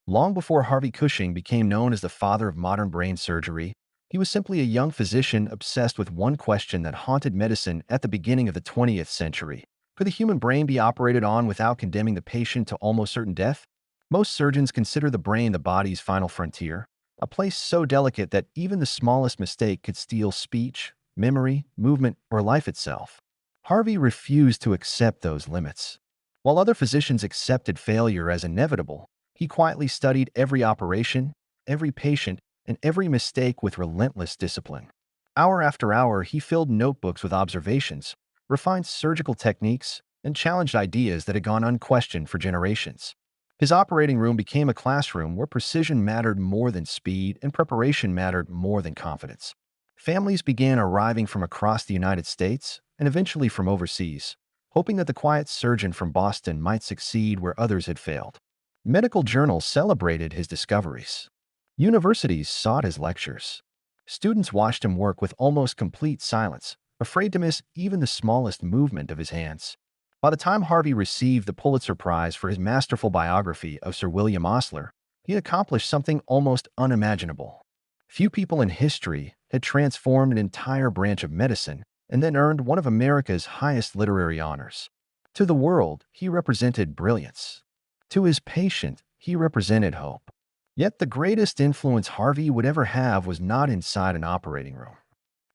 Long before Harvey Cushing became known as the father of modern brain surgery, he was simply a young physician obsessed with one question that haunted medicine at the beginning of the 20th century. Could the human brain be operated on without condemning the patient to almost certain death? Most surgeons consider the brain the body's final frontier, a place so delicate that even the smallest mistake could steal speech, memory, movement, or life itself. Harvey refused to accept those limits. While other physicians accepted failure as inevitable, he quietly studied every operation, every patient, and every mistake with relentless discipline. Hour after hour, he filled notebooks with observations, refined surgical techniques, and challenged ideas that had gone unquestioned for generations. His operating room became a classroom where precision mattered more than speed and preparation mattered more than confidence. Families began arriving from across the United States and eventually from overseas, hoping that the quiet surgeon from Boston might succeed where others had failed. Medical journals celebrated his discoveries. Universities sought his lectures. Students watched him work with almost complete silence, afraid to miss even the smallest movement of his hands. By the time Harvey received the Pulitzer Prize for his masterful biography of Sir William Osler, he had accomplished something almost unimaginable. Few people in history had transformed an entire branch of medicine and then earned one of America's highest literary honors. To the world, he represented brilliance. To his patient, he represented hope. Yet the greatest influence Harvey would ever have was not inside an operating room.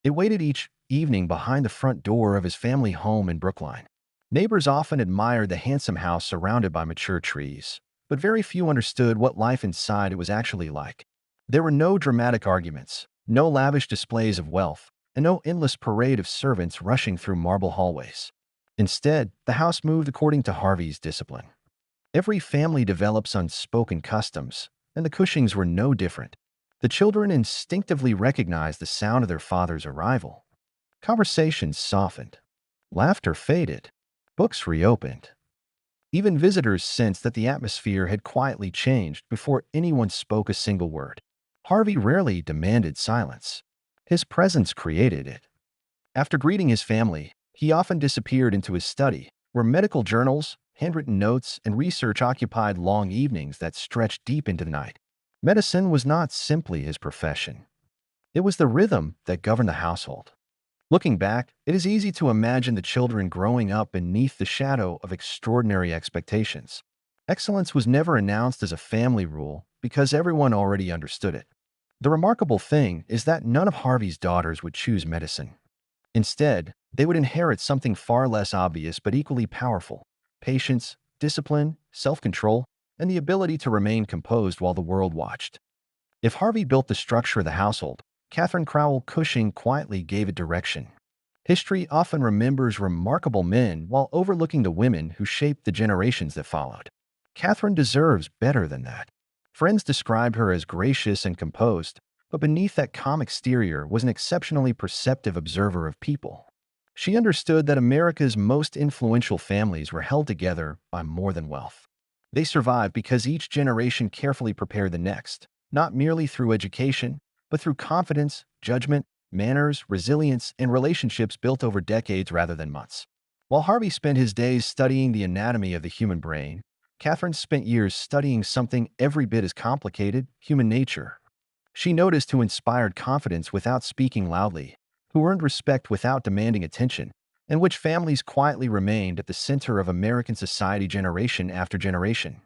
It waited each evening behind the front door of his family home in Brookline. Neighbors often admired the handsome house surrounded by mature trees, but very few understood what life inside it was actually like. There were no dramatic arguments, no lavish displays of wealth, and no endless parade of servants rushing through marble hallways. Instead, the house moved according to Harvey's discipline. Every family develops unspoken customs, and the Cushings were no different. The children instinctively recognized the sound of their father's arrival. Conversations softened. Laughter faded. Books reopened. Even visitors sensed that the atmosphere had quietly changed before anyone spoke a single word. Harvey rarely demanded silence. His presence created it. After greeting his family, he often disappeared into his study, where medical journals, handwritten notes, and research occupied long evenings that stretched deep into the night. Medicine was not simply his profession. It was the rhythm that governed the household. Looking back, it is easy to imagine the children growing up beneath the shadow of extraordinary expectations. Excellence was never announced as a family rule because everyone already understood it. The remarkable thing is that none of Harvey's daughters would choose medicine. Instead, they would inherit something far less obvious but equally powerful: patience, discipline, self-control, and the ability to remain composed while the world watched. If Harvey built the structure of the household, Katharine Cushing quietly gave it direction. History often remembers remarkable men while overlooking the women who shaped the generations that followed. Katharine deserves better than that. Friends described her as gracious and composed, but beneath that calm exterior was an exceptionally perceptive observer of people. She understood that America's most influential families were held together by more than wealth. They survived because each generation carefully prepared the next, not merely through education, but through confidence, judgment, manners, resilience, and relationships built over decades rather than months. While Harvey spent his days studying the anatomy of the human brain, Katharine spent years studying something every bit as complicated: human nature. She noticed who inspired confidence without speaking loudly, who earned respect without demanding attention, and which families quietly remained at the center of American society generation after generation.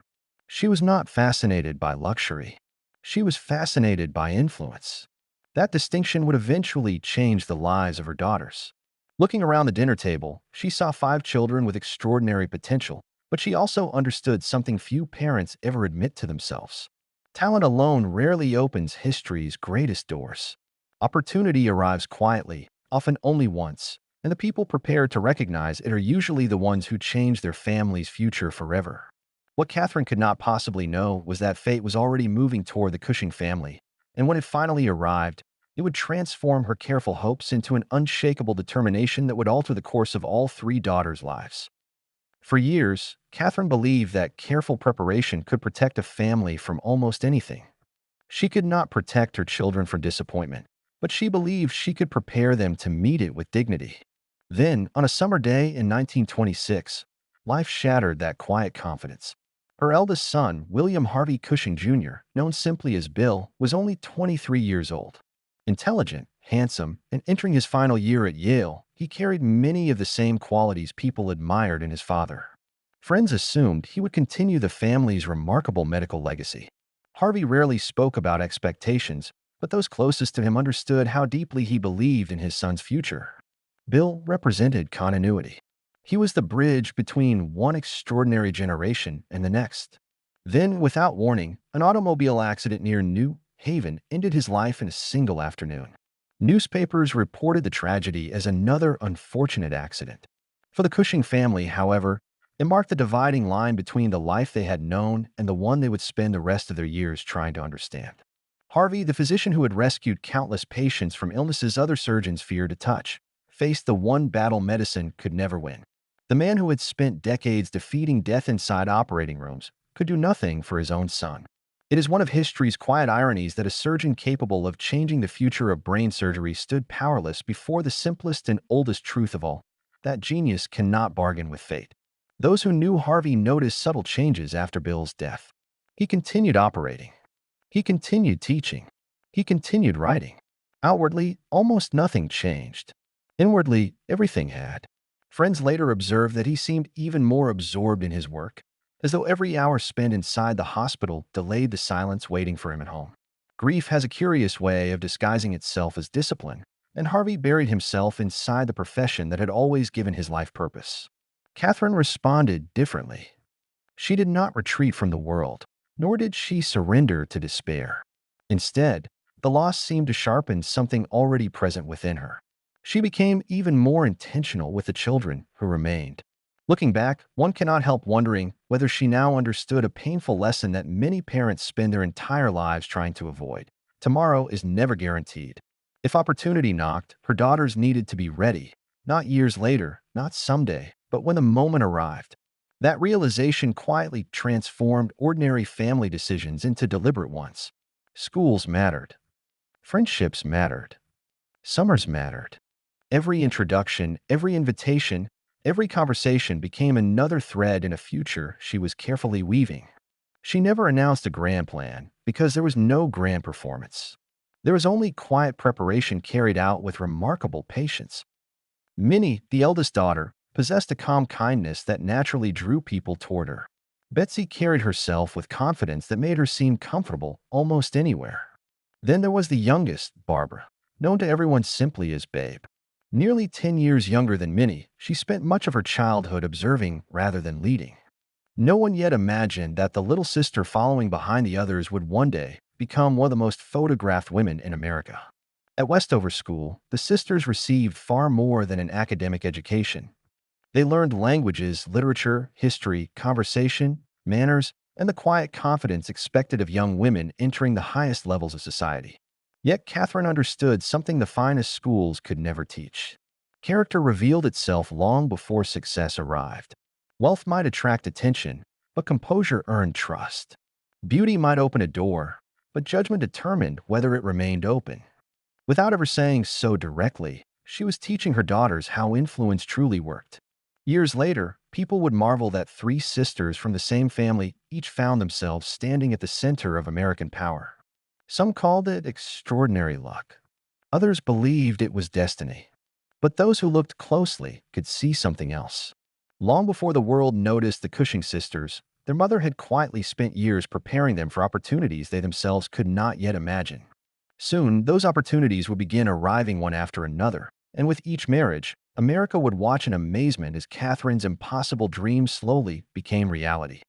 She was not fascinated by luxury. She was fascinated by influence. That distinction would eventually change the lives of her daughters. Looking around the dinner table, she saw 5 children with extraordinary potential, but she also understood something few parents ever admit to themselves. Talent alone rarely opens history's greatest doors. Opportunity arrives quietly, often only once, and the people prepared to recognize it are usually the ones who change their family's future forever. What Katharine could not possibly know was that fate was already moving toward the Cushing family, and when it finally arrived, it would transform her careful hopes into an unshakable determination that would alter the course of all 3 daughters' lives. For years, Katharine believed that careful preparation could protect a family from almost anything. She could not protect her children from disappointment, but she believed she could prepare them to meet it with dignity. Then, on a summer day in 1926, life shattered that quiet confidence. Her eldest son, William Harvey Cushing Jr., known simply as Bill, was only 23 years old. Intelligent, handsome, and entering his final year at Yale, he carried many of the same qualities people admired in his father. Friends assumed he would continue the family's remarkable medical legacy. Harvey rarely spoke about expectations, but those closest to him understood how deeply he believed in his son's future. Bill represented continuity. He was the bridge between one extraordinary generation and the next. Then, without warning, an automobile accident near New Haven ended his life in a single afternoon. Newspapers reported the tragedy as another unfortunate accident. For the Cushing family, however, it marked the dividing line between the life they had known and the one they would spend the rest of their years trying to understand. Harvey, the physician who had rescued countless patients from illnesses other surgeons feared to touch, faced the one battle medicine could never win. The man who had spent decades defeating death inside operating rooms could do nothing for his own son. It is one of history's quiet ironies that a surgeon capable of changing the future of brain surgery stood powerless before the simplest and oldest truth of all, that genius cannot bargain with fate. Those who knew Harvey noticed subtle changes after Bill's death. He continued operating. He continued teaching. He continued writing. Outwardly, almost nothing changed. Inwardly, everything had. Friends later observed that he seemed even more absorbed in his work, as though every hour spent inside the hospital delayed the silence waiting for him at home. Grief has a curious way of disguising itself as discipline, and Harvey buried himself inside the profession that had always given his life purpose. Katharine responded differently. She did not retreat from the world, nor did she surrender to despair. Instead, the loss seemed to sharpen something already present within her. She became even more intentional with the children who remained. Looking back, one cannot help wondering whether she now understood a painful lesson that many parents spend their entire lives trying to avoid. Tomorrow is never guaranteed. If opportunity knocked, her daughters needed to be ready, not years later, not someday, but when the moment arrived. That realization quietly transformed ordinary family decisions into deliberate ones. Schools mattered. Friendships mattered. Summers mattered. Every introduction, every invitation, every conversation became another thread in a future she was carefully weaving. She never announced a grand plan because there was no grand performance. There was only quiet preparation carried out with remarkable patience. Minnie, the eldest daughter, possessed a calm kindness that naturally drew people toward her. Betsy carried herself with confidence that made her seem comfortable almost anywhere. Then there was the youngest, Barbara, known to everyone simply as Babe. Nearly 10 years younger than Minnie, she spent much of her childhood observing rather than leading. No one yet imagined that the little sister following behind the others would one day become one of the most photographed women in America. At Westover School, the sisters received far more than an academic education. They learned languages, literature, history, conversation, manners, and the quiet confidence expected of young women entering the highest levels of society. Yet Katharine understood something the finest schools could never teach. Character revealed itself long before success arrived. Wealth might attract attention, but composure earned trust. Beauty might open a door, but judgment determined whether it remained open. Without ever saying so directly, she was teaching her daughters how influence truly worked. Years later, people would marvel that three sisters from the same family each found themselves standing at the center of American power. Some called it extraordinary luck. Others believed it was destiny. But those who looked closely could see something else. Long before the world noticed the Cushing sisters, their mother had quietly spent years preparing them for opportunities they themselves could not yet imagine. Soon, those opportunities would begin arriving one after another, and with each marriage, America would watch in amazement as Katharine's impossible dreams slowly became reality.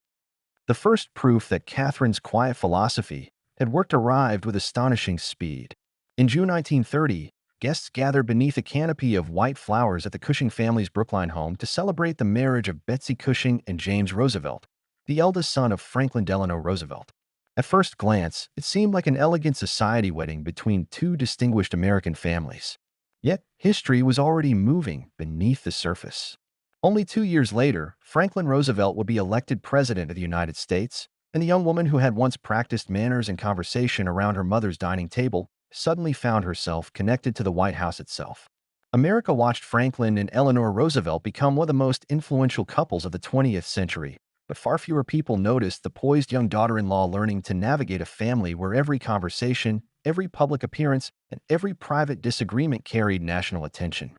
The first proof that Katharine's quiet philosophy had worked arrived with astonishing speed. In June 1930, guests gathered beneath a canopy of white flowers at the Cushing family's Brookline home to celebrate the marriage of Betsy Cushing and James Roosevelt, the eldest son of Franklin Delano Roosevelt. At first glance, it seemed like an elegant society wedding between two distinguished American families. Yet, history was already moving beneath the surface. Only 2 years later, Franklin Roosevelt would be elected President of the United States, and the young woman who had once practiced manners and conversation around her mother's dining table suddenly found herself connected to the White House itself. America watched Franklin and Eleanor Roosevelt become one of the most influential couples of the 20th century, but far fewer people noticed the poised young daughter-in-law learning to navigate a family where every conversation, every public appearance, and every private disagreement carried national attention.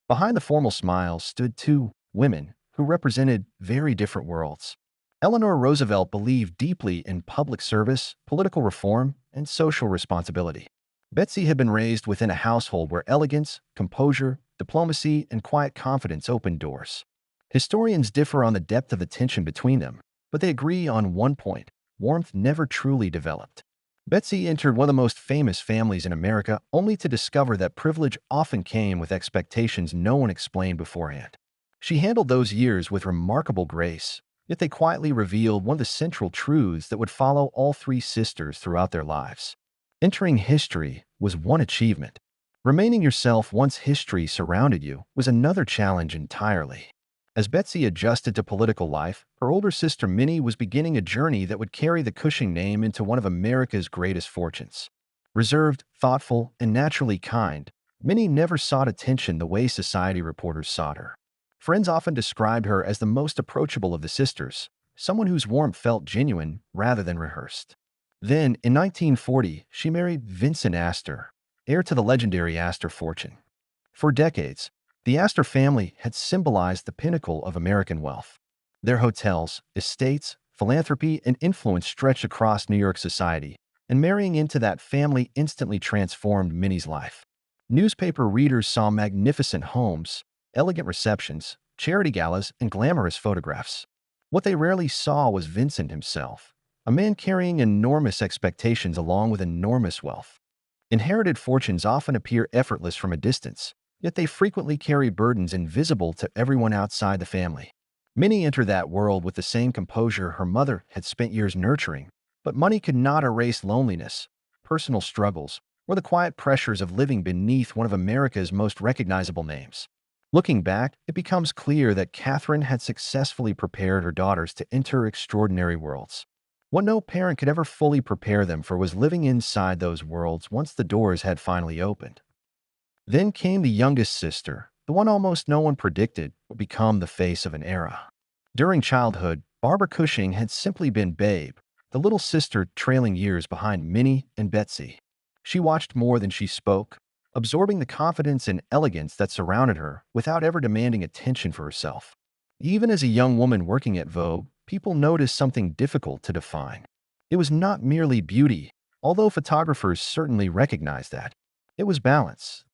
Behind the formal smiles stood two women who represented very different worlds. Eleanor Roosevelt believed deeply in public service, political reform, and social responsibility. Betsy had been raised within a household where elegance, composure, diplomacy, and quiet confidence opened doors. Historians differ on the depth of the tension between them, but they agree on one point: warmth never truly developed. Betsy entered one of the most famous families in America only to discover that privilege often came with expectations no one explained beforehand. She handled those years with remarkable grace, yet they quietly revealed one of the central truths that would follow all three sisters throughout their lives. Entering history was one achievement. Remaining yourself once history surrounded you was another challenge entirely. As Betsy adjusted to political life, her older sister Minnie was beginning a journey that would carry the Cushing name into one of America's greatest fortunes. Reserved, thoughtful, and naturally kind, Minnie never sought attention the way society reporters sought her. Friends often described her as the most approachable of the sisters, someone whose warmth felt genuine rather than rehearsed. Then, in 1940, she married Vincent Astor, heir to the legendary Astor fortune. For decades, the Astor family had symbolized the pinnacle of American wealth. Their hotels, estates, philanthropy, and influence stretched across New York society, and marrying into that family instantly transformed Minnie's life. Newspaper readers saw magnificent homes, elegant receptions, charity galas, and glamorous photographs. What they rarely saw was Vincent himself, a man carrying enormous expectations along with enormous wealth. Inherited fortunes often appear effortless from a distance, yet they frequently carry burdens invisible to everyone outside the family. Minnie entered that world with the same composure her mother had spent years nurturing, but money could not erase loneliness, personal struggles, or the quiet pressures of living beneath one of America's most recognizable names. Looking back, it becomes clear that Katharine had successfully prepared her daughters to enter extraordinary worlds. What no parent could ever fully prepare them for was living inside those worlds once the doors had finally opened. Then came the youngest sister, the one almost no one predicted would become the face of an era. During childhood, Barbara Cushing had simply been Babe, the little sister trailing years behind Minnie and Betsy. She watched more than she spoke, absorbing the confidence and elegance that surrounded her without ever demanding attention for herself. Even as a young woman working at Vogue, people noticed something difficult to define. It was not merely beauty, although photographers certainly recognized that. It was balance.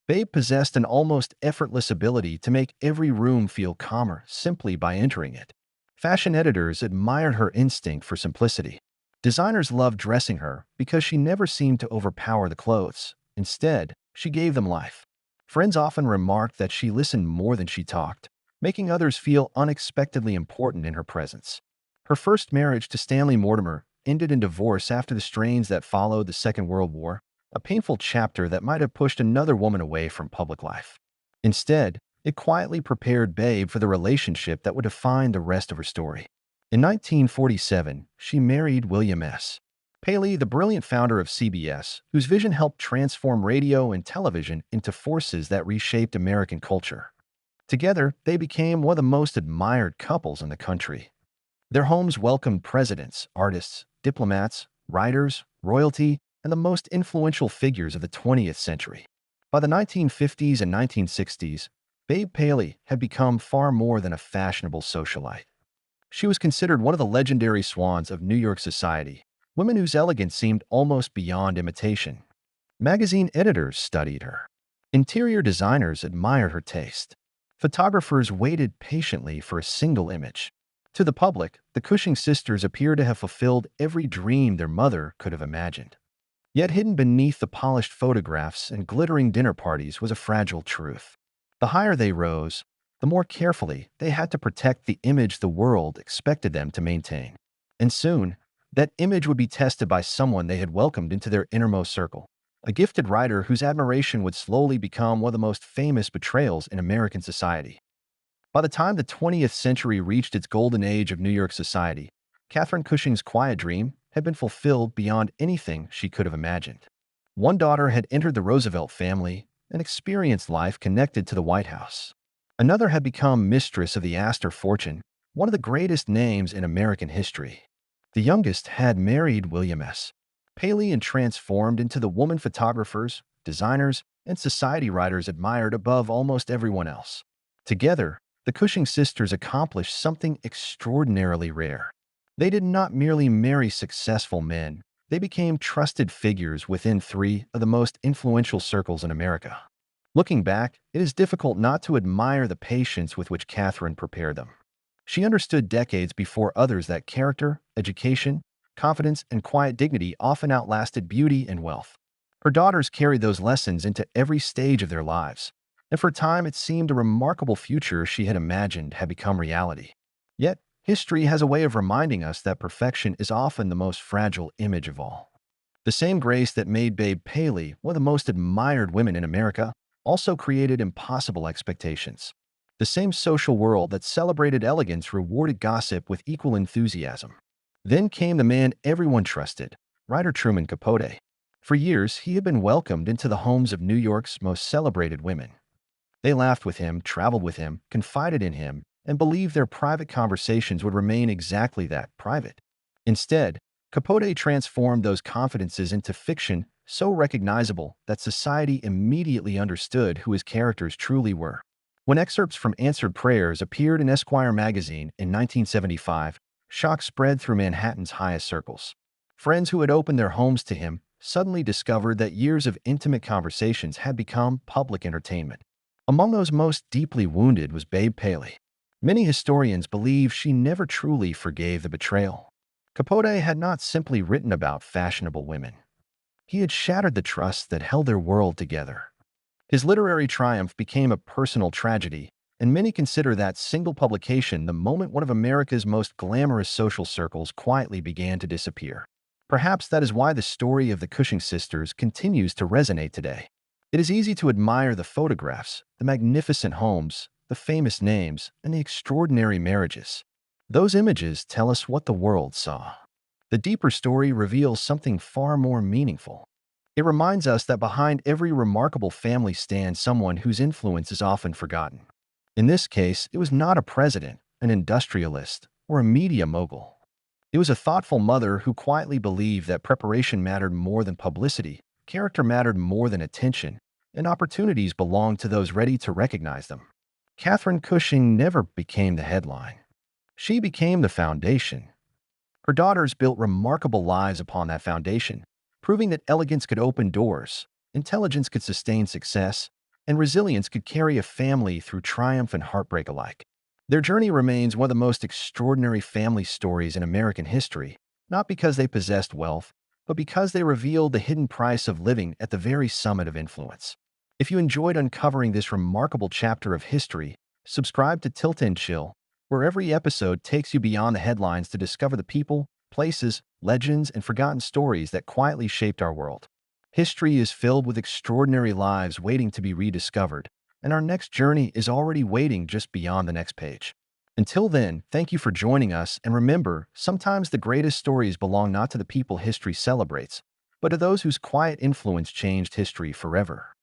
Babe possessed an almost effortless ability to make every room feel calmer simply by entering it. Fashion editors admired her instinct for simplicity. Designers loved dressing her because she never seemed to overpower the clothes. Instead, she gave them life. Friends often remarked that she listened more than she talked, making others feel unexpectedly important in her presence. Her first marriage to Stanley Mortimer ended in divorce after the strains that followed the Second World War, a painful chapter that might have pushed another woman away from public life. Instead, it quietly prepared Babe for the relationship that would define the rest of her story. In 1947, she married William S. Paley, the brilliant founder of CBS, whose vision helped transform radio and television into forces that reshaped American culture. Together, they became one of the most admired couples in the country. Their homes welcomed presidents, artists, diplomats, writers, royalty, and the most influential figures of the 20th century. By the 1950s and 1960s, Babe Paley had become far more than a fashionable socialite. She was considered one of the legendary swans of New York society, women whose elegance seemed almost beyond imitation. Magazine editors studied her. Interior designers admired her taste. Photographers waited patiently for a single image. To the public, the Cushing sisters appear to have fulfilled every dream their mother could have imagined. Yet hidden beneath the polished photographs and glittering dinner parties was a fragile truth. The higher they rose, the more carefully they had to protect the image the world expected them to maintain. And soon, that image would be tested by someone they had welcomed into their innermost circle, a gifted writer whose admiration would slowly become one of the most famous betrayals in American society. By the time the 20th century reached its golden age of New York society, Katharine Cushing's quiet dream had been fulfilled beyond anything she could have imagined. One daughter had entered the Roosevelt family and experienced life connected to the White House. Another had become mistress of the Astor fortune, one of the greatest names in American history. The youngest had married William S. Paley and transformed into the woman photographers, designers, and society writers admired above almost everyone else. Together, the Cushing sisters accomplished something extraordinarily rare. They did not merely marry successful men, they became trusted figures within three of the most influential circles in America. Looking back, it is difficult not to admire the patience with which Katharine prepared them. She understood decades before others that character, education, confidence, and quiet dignity often outlasted beauty and wealth. Her daughters carried those lessons into every stage of their lives, and for a time it seemed a remarkable future she had imagined had become reality. Yet, history has a way of reminding us that perfection is often the most fragile image of all. The same grace that made Babe Paley one of the most admired women in America also created impossible expectations. The same social world that celebrated elegance rewarded gossip with equal enthusiasm. Then came the man everyone trusted, writer Truman Capote. For years, he had been welcomed into the homes of New York's most celebrated women. They laughed with him, traveled with him, confided in him, and believed their private conversations would remain exactly that, private. Instead, Capote transformed those confidences into fiction so recognizable that society immediately understood who his characters truly were. When excerpts from Answered Prayers appeared in Esquire magazine in 1975, shock spread through Manhattan's highest circles. Friends who had opened their homes to him suddenly discovered that years of intimate conversations had become public entertainment. Among those most deeply wounded was Babe Paley. Many historians believe she never truly forgave the betrayal. Capote had not simply written about fashionable women. He had shattered the trust that held their world together. His literary triumph became a personal tragedy, and many consider that single publication the moment one of America's most glamorous social circles quietly began to disappear. Perhaps that is why the story of the Cushing sisters continues to resonate today. It is easy to admire the photographs, the magnificent homes, the famous names, and the extraordinary marriages. Those images tell us what the world saw. The deeper story reveals something far more meaningful. It reminds us that behind every remarkable family stands someone whose influence is often forgotten. In this case, it was not a president, an industrialist, or a media mogul. It was a thoughtful mother who quietly believed that preparation mattered more than publicity, character mattered more than attention, and opportunities belonged to those ready to recognize them. Katharine Cushing never became the headline. She became the foundation. Her daughters built remarkable lives upon that foundation, proving that elegance could open doors, intelligence could sustain success, and resilience could carry a family through triumph and heartbreak alike. Their journey remains one of the most extraordinary family stories in American history, not because they possessed wealth, but because they revealed the hidden price of living at the very summit of influence. If you enjoyed uncovering this remarkable chapter of history, subscribe to Tilt and Chill, where every episode takes you beyond the headlines to discover the people, places, legends, and forgotten stories that quietly shaped our world. History is filled with extraordinary lives waiting to be rediscovered, and our next journey is already waiting just beyond the next page. Until then, thank you for joining us, and remember, sometimes the greatest stories belong not to the people history celebrates, but to those whose quiet influence changed history forever.